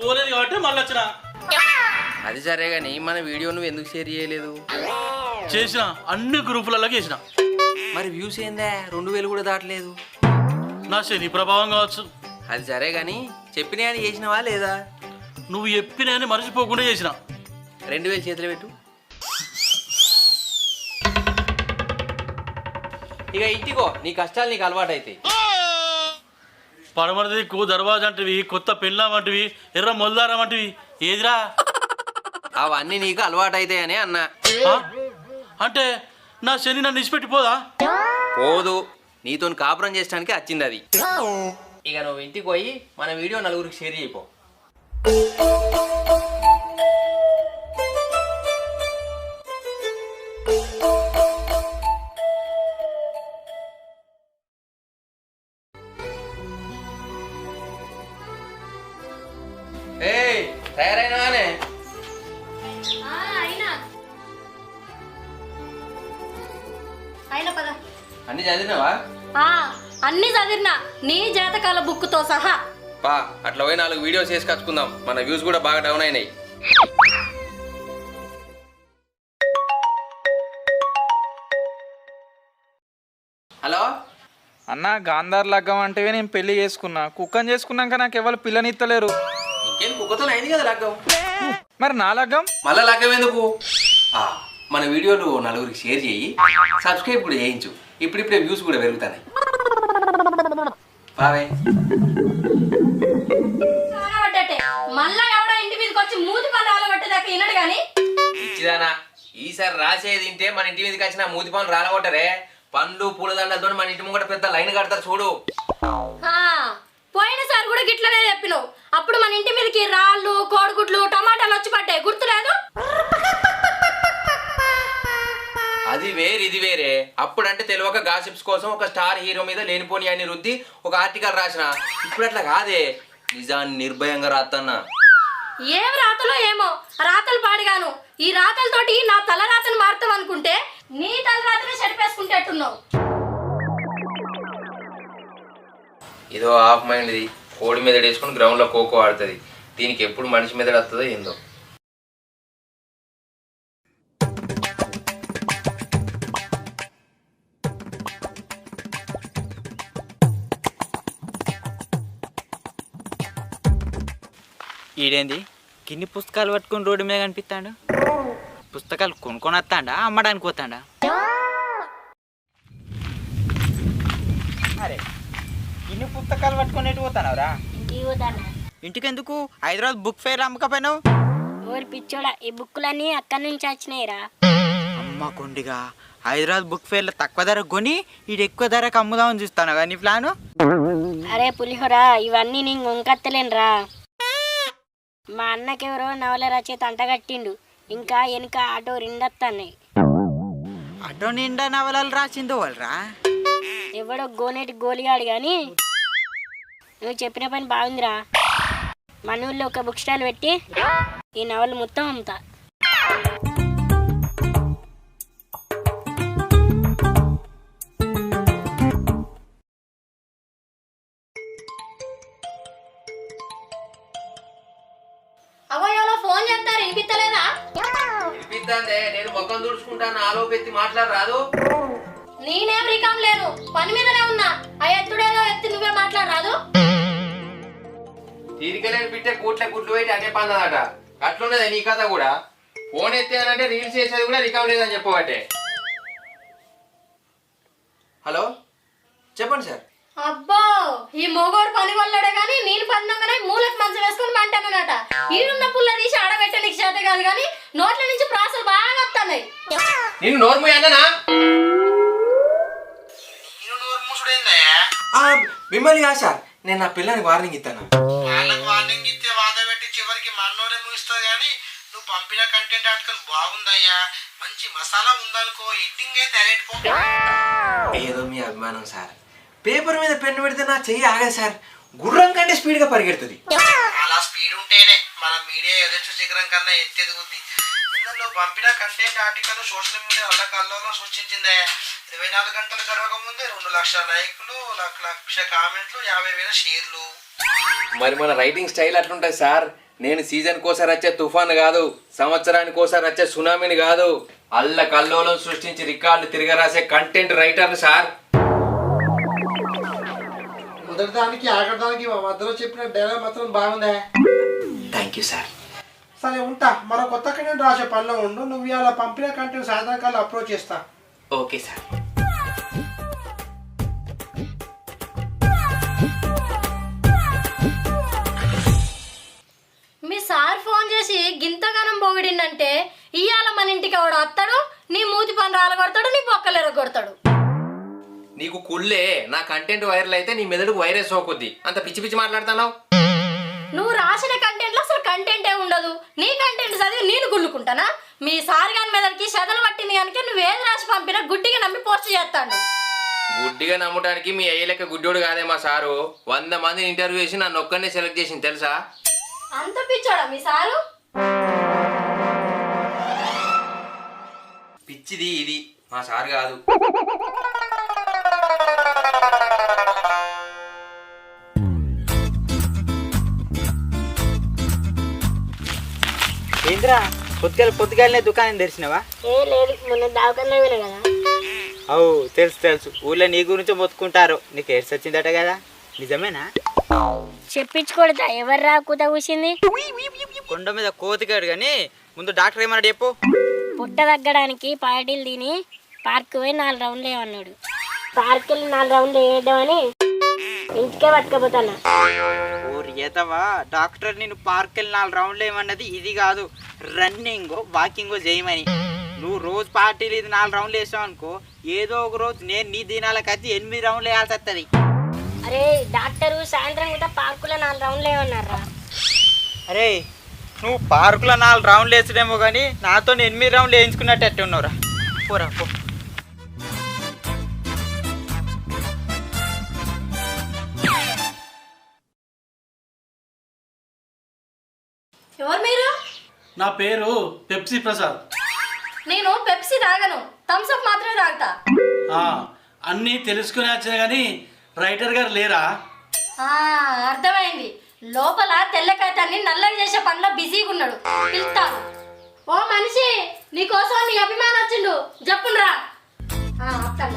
పోలేదు కాబట్టి మళ్ళీ వచ్చిన. అది సరే కానీ మన వీడియో నువ్వు ఎందుకు షేర్ చేయలేదు? చేసిన అన్ని గ్రూపులలో చేసిన. మరి వ్యూస్ ఏందా? 2000 కూడా దాటలేదు. నా శని ప్రభావం కావచ్చు. అది సరే కానీ చెప్పినా అని చేసినవా లేదా? నువ్వు చెప్పిన మర్చిపోకుండా చేసిన. 2000 చేతులు పెట్టు. ఇక ఇంటికో, నీ కష్టాలు నీకు అలవాటు అవుతాయి. పడమర దిక్కు దర్వాజా అంటివి, కొత్త పెళ్ళాం అంటివి, ఎర్ర మొల్దారం అంటివి, ఏదిరా? అవన్నీ నీకు అలవాటు అవుతాయని అన్నా. అంటే నా శని నన్ను ఇచ్చిపెట్టిపోదా? పోదు, నీతో కాపురం చేయడానికి వచ్చింది అది. ఇక నువ్వు ఇంటికి పోయి మన వీడియో నలుగురికి షేర్ చేయపో. తయారైనవానే? అయినా పద. అన్ని చదివినావా? అన్ని చదివినా, నీ జాతకాల బుక్తో సహా. పా అట్లా పోయి 4 వీడియోస్ వేసి కచ్చుకుందాం. మన వ్యూస్ కూడా బాగా డౌన్ అయినాయి. అన్న గాంధార్ లగ్గం అంటే నేను పెళ్లి చేసుకున్నా, కుక్కని చేసుకున్నాక నాకు ఎవరు పిల్లనిత్తలేరు. ఇంకేం కుక్కతో అయింది కదా లగ్గం. మరి నా లగ్గం? మళ్ళా లగ్గం ఎందుకు? మన వీడియోలు నలుగురికి షేర్ చేయి, సబ్స్క్రైబ్ కూడా చేయించు. ఇప్పుడిప్పుడే వ్యూస్ కూడా పెరుగుతాయి. బాయ్. మళ్ళా ఎవడో ఇంటి మీదకి వచ్చి మూతి పనులు రాలగొట్టేదాకా వినడు గాని. ఇచ్చిదానా ఈసారి రాసేది తింటే మన ఇంటి మీదకి వచ్చిన మూతి పనులు రాలగొట్టరే. పండ్లు పూలదండలతో మన ఇంటి ముంగట పెద్ద లైన్ కడతారు చూడు. పోయినసారి కూడా గిట్లనే చెప్పినావు. అప్పుడు మన ఇంటి మీదకి రాళ్ళు, కోడిగుడ్లు, టమాటాలు వచ్చి పడ్డాయి, గుర్తులేదు? అది వేరు ఇది వేరే. అప్పుడంటే తెలియక గాసిప్స్ కోసం ఒక స్టార్ హీరో మీద లేనిపోని అని రుద్ది ఒక ఆర్టికల్ రాసిన. ఇప్పుడు అట్లా కాదే, నిజాన్ని నిర్భయంగా రాత్తన్నా. ఏం రాతలో ఏమో రాతలు పాడుగాను. ఈ రాతలతోటి నా తల రాతను మారుతాం అనుకుంటే నీ తల రాతనే చెడిపేసుకుంటేట్టున్నావు. ఇదో హాఫ్ మైండ్ది కోడి మీద వేసుకుని గ్రౌండ్లో ఖోఖో ఆడుతుంది. దీనికి ఎప్పుడు మనిషి మీద వస్తుందో ఏందో. ఈడేంది కిన్ని పుస్తకాలు పట్టుకొని రోడ్డు మీద కనిపిస్తాడు? పుస్తకాలు కొనుక్కొని వస్తాడా, అమ్మడానికి పోతాడా? అరే ఇన్ని పుస్తకాలు పట్టుకొని ఎటు పోతానవరా? ఇంటికి ఎందుకు? హైదరాబాద్ బుక్ ఫేర్ అమ్మకపోయినావు? ఓరి పిచ్చోడా, ఈ బుక్కులన్నీ అక్కడి నుంచి వచ్చినాయిరా. అమ్మ కొండిగా హైదరాబాద్ బుక్ ఫేర్లో తక్కువ ధర కొని ఈడు ఎక్కువ ధరకు అమ్ముదామని చూస్తాను కానీ ప్లాను. అరే పులిహోరా, ఇవన్నీ నేను వంకత్తలేనురా. మా అన్నకెవరో నవల రచయిత అంటగట్టిండు. ఇంకా వెనుక ఆటో రెండొస్తున్నాయి. ఆటో నిండా నవలలు రాసిందో వాళ్ళరా? ఎవడో గోనేటి గోలిగాడు కానీ నువ్వు చెప్పిన పని బాగుందిరా. మన ఊళ్ళో ఒక బుక్ స్టాల్ పెట్టి ఈ నవలు మొత్తం అమ్ముతా. అవయ్యోలో ఫోన్ చేస్తారు, వినిపిస్తలేదా? వినిపిద్దాందే, నేను మొక్కం తుడుచుకుంటాను. ఆలోపెత్తి మాట్లాడరాదు. నేనేం రికాం లేను, పని మీదనే ఉన్నా. ఆ ఎత్తుడేదో ఎత్తి నువ్వే మాట్లాడరాదు. తీరికలేని పిట్టే కూట్ల గుడ్లు పెట్టి అనే పందదట. అట్లున్నదే నీ కథ కూడా. ఫోన్ ఎత్తానంటే రీల్స్ చేసేది కూడా రికామ్ లేదని చెప్పబట్టే. హలో చెప్పండి సార్. అబ్బో, ఈ మొగోడు పని వల్లడే గాని నేను పందంగానే మూలకు మంచం వేసుకుని మంటానన్నట. ఈడున్న పుల్ల తీసి ఆడబెట్టే నీకు చేత కాదు కానీ నోట్ల నుంచి ప్రాసలు బాగా వస్తున్నాయి. నేను నోర్ము అన్ననా? మిమ్మల్ని కాదు సార్, నేను నా పిల్లని వార్నింగ్ ఇస్తాను. వాళ్ళకి వార్నింగ్ ఇస్తే వాద పెట్టి చివరికి మన్నోడే ముగిస్తుంది కానీ నువ్వు పంపిన కంటెంట్ ఆర్టికల్ బాగుందయ్యా, మంచి మసాలా ఉందనుకో, ఎడిటింగ్ అయితే అలెట్పో. ఏదో మీ అభిమానం సార్. పేపర్ మీద పెన్ను పెడితే నా చెయ్యి ఆగదు సార్, గుర్రం కంటే స్పీడ్గా పరిగెడుతుంది. అలా స్పీడ్ ఉంటేనే మన మీడియా ఎదురు శిఖరం కన్నా ఎత్తెదుగుద్ది. ఇందులో పంపిన కంటెంట్ ఆర్టికల్ సోషల్ మీడియా అల్లకల్లోనూ సృష్టించిందే. 24 గంటలు గడవక ముందే 2 లక్షల లైక్లు, 1 లక్ష కామెంట్లు, 50,000 షేర్లు. మరి మన రైటింగ్ స్టైల్ అట్లుంటుంది సార్. నేను సీజన్ కోసారి వచ్చే తుఫాన్ కాదు, సంవత్సరానికి కోసారి వచ్చే సునామీని కాదు, అల్ల కల్లోలం సృష్టించి రికార్డులు తిరగరాసే కంటెంట్ రైటర్ని సార్. మొదటి దానికి ఆఖరి మా మధ్యలో చెప్పిన డైలాగ్ మాత్రం బాగుందే. Thank you sir. సరే ఉంటా, మరో కొత్త కంటెంట్ రాసే పనిలో ఉండు. నువ్వు ఇలా పంపిన కంటెంట్ సాయంత్రకాలం అప్లోడ్ చేస్తా. Okay sir. మీ సార్ ఫోన్ చేసి గింతగానం పొగిడిందంటే ఇవాళ మన ఇంటికి ఎవడు వస్తాడు, నీ మూతి పని రాలగొడతాడు, నీ బొక్కలు ఎరగొడతాడు. నీకు కుళ్ళే, నా కంటెంట్ వైరల్ అయితే నీ మెదడుకు వైరస్ సోకుద్ది. అంత పిచ్చి పిచ్చి మాట్లాడుతున్నావు. నువ్వు రాసిన కంటెంట్లో అసలు కంటెంటే ఉండదు. నీ కంటెంట్ చదివి నేను గుళ్ళుకుంటానా? మీ సార్ గాని మెదడుకి చెదలు పట్టింది కనుక నువ్వేది రాసి పంపినా గుడ్డిగా నమ్మి పోస్ట్ చేస్తాడు. గుడ్డిగా నమ్మటానికి మీ అయ్య లెక్క గుడ్డోడు కాదే మా సారు. 100 మందిని ఇంటర్వ్యూ చేసి నన్ను ఒక్కనే సెలెక్ట్ చేసింది తెలుసా? అంత పిచ్చోడా మీ సారు? పిచ్చిది ఇది, మా సారు కాదు. ఏంద్రా పొద్దుగాలనే దుకాణం తెరిచినవా? ఏ లేదు, మొన్న దావకన్నా విన కదా. అవు తెలుసు తెలుసు, ఊళ్ళో నీ గురించి మొత్తుకుంటారు. నీకు ఎయిడ్స్ వచ్చిందట కదా, నిజమేనా? చెప్పించుకోడదా ఎవరు రా కూత కూసింది? కొండ మీద కోతికాడు కానీ ముందు డాక్టర్ ఏమన్నాడు చెప్పు. పుట్ట తగ్గడానికి పార్టీలు తిని పార్క్ పోయి 4 రౌండ్లు వేయమన్నాడు. పార్క్ వెళ్ళి 4 రౌండ్లు వేయద్దామని ఇంటికే పట్టుకపోతాను. ఊరు ఏతవా, డాక్టర్ నేను పార్క్ వెళ్ళి 4 రౌండ్లు ఏమన్నది ఇది కాదు, రన్నింగ్ వాకింగ్ చేయమని. నువ్వు రోజు పార్టీలు ఇది 4 రౌండ్లు వేసావు అనుకో, ఏదో ఒక రోజు నేను నీ దినాలకు వచ్చి 8 రౌండ్లు వేయాల్సి వస్తుంది. అరే డాక్టరు సాయంత్రం కూడా పార్కులో 4 రౌండ్లు వేయమన్నారా? అరే నువ్వు పార్కులో 4 రౌండ్లు వేసడేమో కానీ నాతో 8 రౌండ్లు వేయించుకున్నట్టు ఉన్నావురా. పోరా పో. ఎవరు మీరు? నా పేరు పెప్సీ ప్రసాద్. నేను పెప్సీ తాగను, థమ్స్అప్ మాత్రమే తాగుతా. అన్నీ తెలుసుకుని వచ్చా కానీ రైటర్ గారు లేరా? అర్థమైంది, లోపల తెల్ల కాగితాన్ని నల్లగా చేసే పనిలో బిజీగా ఉన్నాడు. పిలుస్తాను. ఓ మనిషి, నీకోసం నీ అభిమానం వచ్చిండు, చెప్పుండ్రా. అర్థం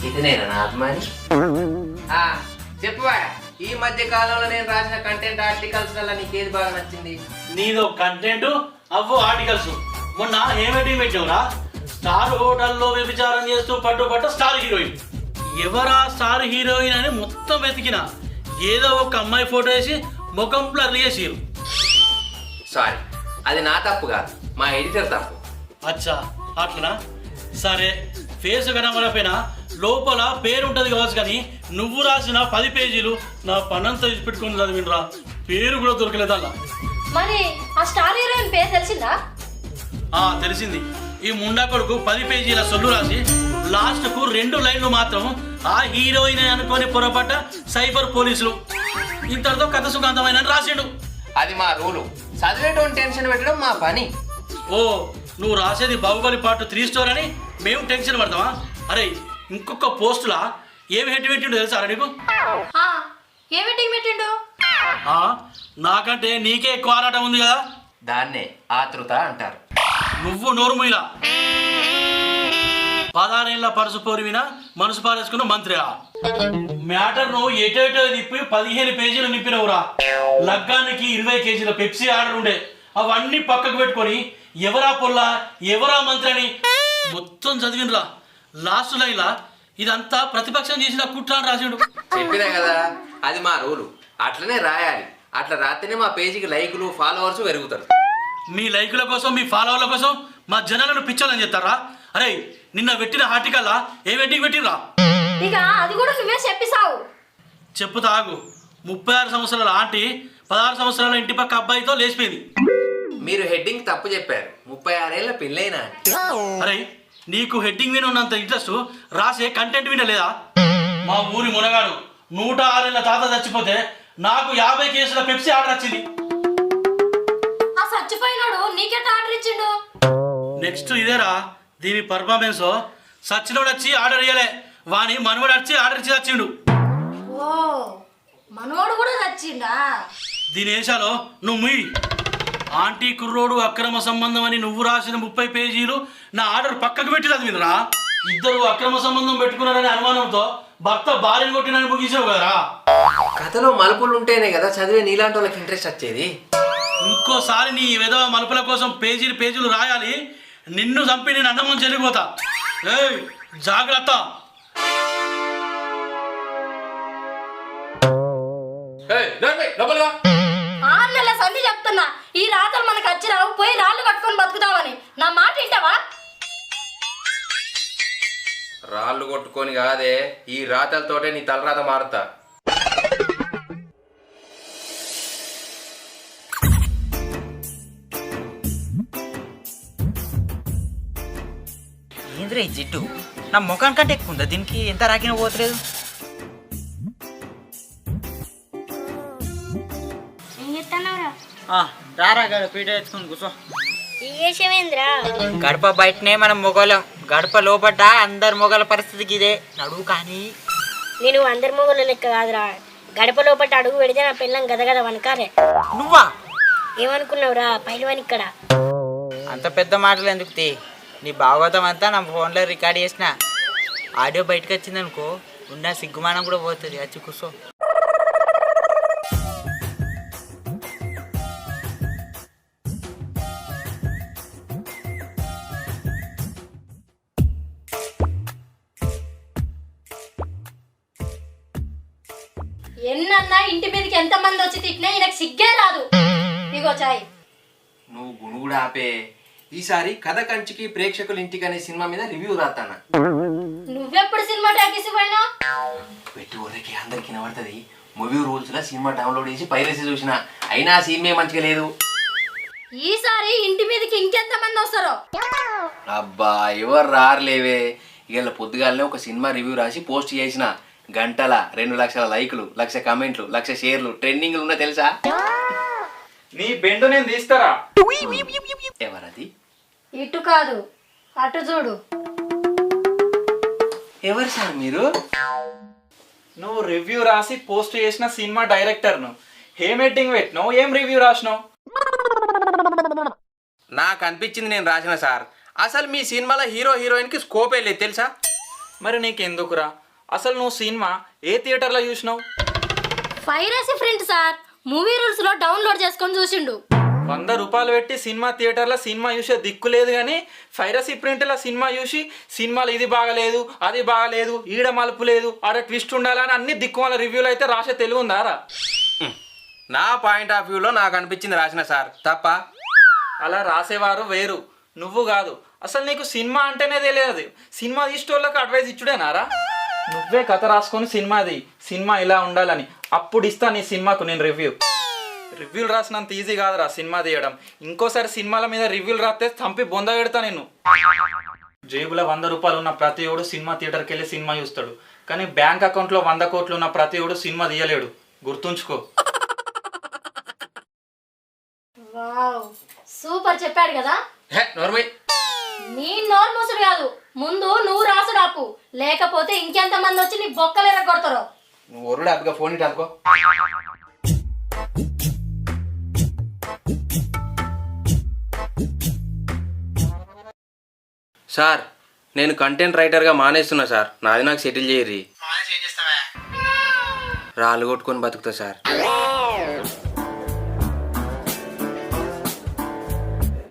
ఇది నేను నా అభిమాని. చెప్పువా, ఈ మధ్య కాలంలో నేను రాసిన కంటెంట్ ఆర్టికల్స్ వల్ల నీకేది బాగా నచ్చింది? నీదో కంటెంట్ అవ్వు ఆర్టికల్స్. మొన్న ఏమిటి పెట్టావురా? స్టార్ హోటల్లో వ్యభిచారం చేస్తూ పట్టు స్టార్ హీరోయిన్. ఎవరా స్టార్ హీరోయిన్ అని మొత్తం వెతికిన, ఏదో ఒక అమ్మాయి ఫోటో వేసి ముఖం బ్లర్ చేసిరు. సారీ, అది నా తప్పు కాదు, మా ఎడిటర్ తప్పు. అచ్చా అట్లనా? సరే, ఫేస్ కనబడపోయినా లోపల పేరు ఉంటుంది కావచ్చు, కానీ నువ్వు రాసిన 10 పేజీలు నా పనంతా తీసి పెట్టుకుని చదివినరా, పేరు కూడా దొరకలేదు అలా. మరి ఆ స్టార్ హీరోయిన్ పేరు తెలిసిందా? తెలిసింది. ఈ ముండా కొడుకు 10 పేజీల సొల్లు రాసి లాస్ట్కు 2 లైన్లు మాత్రం ఆ హీరోయిన్ అనుకొని పొరపడ్డ సైబర్ పోలీసులు, ఇంతటితో కథ సుఖాంతమైన రాసిండు. అది మా రూలు, చదివేటోని టెన్షన్ పెట్టడం మా పని. ఓ, నువ్వు రాసేది బాహుబలి పార్ట్ 3 స్టోర్ అని మేము టెన్షన్ పడతావా? అరే, ఇంకొక పోస్టులా ఏమి హెడ్ పెట్టిండు తెలుసా నీకు? ఏమి టీం పెట్టిండు? నాకంటే నీకే ఎక్కువ ఆరాటం ఉంది కదా, దాన్నే ఆతృత అంటారు. నువ్వు నోరుముయిలా 16 ఏళ్ళ పరుసు పోరివినా మనసు పారేసుకున్న మంత్రిగా మ్యాటర్ నువ్వు ఎటో తిప్పి 15 పేజీలు నింపినవురా. లగ్గానికి 20 కేజీల పెప్సీ ఆర్డర్ ఉండే, అవన్నీ పక్కకు పెట్టుకొని ఎవరా పొల్లా ఎవరా మంత్రి అని మొత్తం చదివినరా. లాస్ట్ లైన్లా ఇదంతా ప్రతిపక్షం చేసిన కుట్ర అని రాసిండు. చెప్పినా కదా, అది మా రూలు, అట్లనే రాయాలి. అట్లా రాస్తేనే మా పేజీకి లైకులు ఫాలోవర్స్ పెరుగుతారు. మీ లైకుల కోసం మీ ఫాలోవర్ల కోసం మా జనాలను పిచ్చాలని చెప్తారా? అరే, నిన్న పెట్టిన ఆర్టికల్లా ఏ వెడ్డింగ్ పెట్టిరా? ఇక అది కూడా నువ్వే చెప్పిసావు. చెప్పుతా ఆగు. 36 సంవత్సరాల ఆంటీ 16 సంవత్సరాల ఇంటి పక్క అబ్బాయితో లేచిపోయింది. మీరు హెడ్డింగ్ తప్పు చెప్పారు, 36 ఏళ్ళ పిల్లైనా. అరే, నీకు హెడ్డింగ్ విన ఉన్నంత ఇంట్రెస్ట్ రాసే కంటెంట్ విన లేదా? మా ఊరి మునగాడు 106 ఏళ్ళ తాత చచ్చిపోతే నాకు 50 కేసుల పెప్సీ ఆర్డర్ వచ్చింది. ఆ చచ్చిపోయినాడు నీకెట్ ఆర్డర్ ఇచ్చిండు? నెక్స్ట్ ఇదేరా దీని పర్ఫార్మెన్స్. సచ్చినోడు వచ్చి ఆర్డర్ ఇయ్యలే, వాని మనవడు వచ్చి ఆర్డర్ ఇచ్చి వచ్చిండు. ఓ, మనోడు కూడా చచ్చిండా? దీని వేషాలో నువ్వు ముయ్యి. ఆంటీ కుర్రోడు అక్రమ సంబంధం అని నువ్వు రాసిన 30 పేజీలు నా ఆర్డర్ పక్కకు పెట్టి చదివినరా. ఇద్దరు అక్రమ సంబంధం పెట్టుకున్నారనే అనుమానంతో భర్త భార్యను కొట్టినని ముగించావు కదరా. కథలో మలుపులు ఉంటేనే కదా చదివే నీలాంటి వాళ్ళకి ఇంట్రెస్ట్ వచ్చేది. ఇంకోసారి నీ విధవ మలుపుల కోసం పేజీలు రాయాలి, నిన్ను చంపి నేను అన్నమని చెల్లిపోతా. ఏయ్, జాగ్రత్త. ఆన్నెల సంధి చెప్తున్నా, ఈ రాత్రి మనకు వచ్చినావు, పోయి రాళ్ళు కట్టుకొని బతుకుతామని. నా మాట వింటావా? రాళ్ళు కొట్టుకొని కాదే, ఈ రాతలతోటే నీ తలరాత మారుతా. ఏంద్రా ఈ జిడ్డు నా ముఖం కంటే ఎక్కువ ఉందా? దీనికి ఎంత రాకినా పోతలేదు. ఏం చెప్తున్నావురా? రారా గడ పీట ఎత్తుకుని కూర్చో. చేసేవేంద్రా? గడప బయటనే మనం మొగలం, గడప లోపట అందరు మొగల పరిస్థితికి ఇదే నడువు. కానీ నేను అందరి మొగలు లెక్క కాదురా, గడప లోపల అడుగు పెడితే నా పిల్లం గదగద వనకాలే. నువ్వా? ఏమనుకున్నావురా పైలవాన్ ఇక్కడ? అంత పెద్ద మాటలు ఎందుకు తీ? నీ భాగవతం అంతా నా ఫోన్లో రికార్డ్ చేసిన ఆడియో బయటకు వచ్చిందనుకో ఉన్న సిగ్గుమానం కూడా పోతుంది. వచ్చి కూర్చో. ఎన్నన్నా ఇంటి మీదకి ఎంతమంది వచ్చి తిట్టినా ఈయనకు సిగ్గే రాదు. ఇగో చాయ్. నువ్వు గుణుగుడు ఆపే. ఈసారి కథ కంచికి ప్రేక్షకుల ఇంటికి అనే సినిమా మీద రివ్యూ రాతానా. నువ్వెప్పుడు సినిమా టాకీస్ పోయినా? పెట్టి ఊరికి అందరికి వినబడుతుంది. మూవీ రూల్స్ లో సినిమా డౌన్లోడ్ చేసి పైరసీ చూసిన, అయినా సినిమా మంచిగా లేదు. ఈసారి ఇంటి మీదకి ఇంకెంతమంది వస్తారో? అబ్బా ఎవరు రారులేవే. ఇవాళ పొద్దుగాలనే ఒక సినిమా రివ్యూ రాసి పోస్ట్ చేసిన, గంటల 2 లక్షల లైకులు, 1,00,000 కామెంట్లు, 1,00,000 షేర్లు, ట్రెండింగ్లు ఉన్నా తెలుసా? నీ బెండు నేను తీస్తారా? ఎవరది? ఇటు కాదు అటు చూడు. ఎవరు సార్ మీరు? నువ్వు రివ్యూ రాసి పోస్ట్ చేసిన సినిమా డైరెక్టర్ను. ఏం ఎడ్డింగ్ పెట్టినావు, ఏం రివ్యూ రాసినావు? నాకు అనిపించింది నేను రాసిన సార్. అసలు మీ సినిమాలో హీరో హీరోయిన్కి స్కోప్ లేదు తెలుసా? మరి నీకెందుకురా? అసలు నువ్వు సినిమా ఏ థియేటర్లో చూసినావు? Piracy friend sir, movie rules లో డౌన్లోడ్ చేసుకొని చూసిండు. 100 రూపాయలు పెట్టి సినిమా థియేటర్లో సినిమా చూసే దిక్కు లేదు, కానీ పైరసీ ప్రింట్లో సినిమా చూసి సినిమాలు ఇది బాగలేదు, అది బాగలేదు, ఈడ మలుపు లేదు, ఆడ ట్విస్ట్ ఉండాలని అన్ని దిక్కుమాల రివ్యూలు అయితే రాసే తెలివి ఉందారా? నా పాయింట్ ఆఫ్ వ్యూలో నాకు అనిపించింది రాసిన సార్. తప్ప అలా రాసేవారు వేరు, నువ్వు కాదు. అసలు నీకు సినిమా అంటేనే తెలియదు. సినిమా తీసేటోళ్ళకి అడ్వైస్ ఇచ్చుడేనారా? నువ్వే కథ రాసుకొని సినిమాది, సినిమా ఇలా ఉండాలని, అప్పుడు ఇస్తా నీ సినిమాకు నేను రివ్యూలు రాసినంత ఈజీ కాదురా సినిమా తీయడం. ఇంకోసారి సినిమాల మీద రివ్యూలు రాస్తే చంపి బొంద పెడతా నేను. జేబులో 100 రూపాయలు ఉన్న ప్రతి ఒడు సినిమా థియేటర్కి వెళ్ళి సినిమా చూస్తాడు, కానీ బ్యాంక్ అకౌంట్లో 100 కోట్లు ఉన్న ప్రతి ఒడు సినిమా తీయలేడు. గుర్తుంచుకో. వావ్, సూపర్ చెప్పాడు కదా. నీ నోరు మూసుడు కాదు, ముందు నువ్వు రాసుడు ఆపు, లేకపోతే ఇంకెంతమంది వచ్చి నీ బొక్కలు ఎరగొడతారో. నువ్వు ఒరుడు అప్పుగా ఫోన్ ఇటు అనుకో. సార్ నేను కంటెంట్ రైటర్గా మానేస్తున్నా సార్. నాది నాకు సెటిల్ చేయరి. రాళ్ళు కొట్టుకొని బతుకుతా సార్.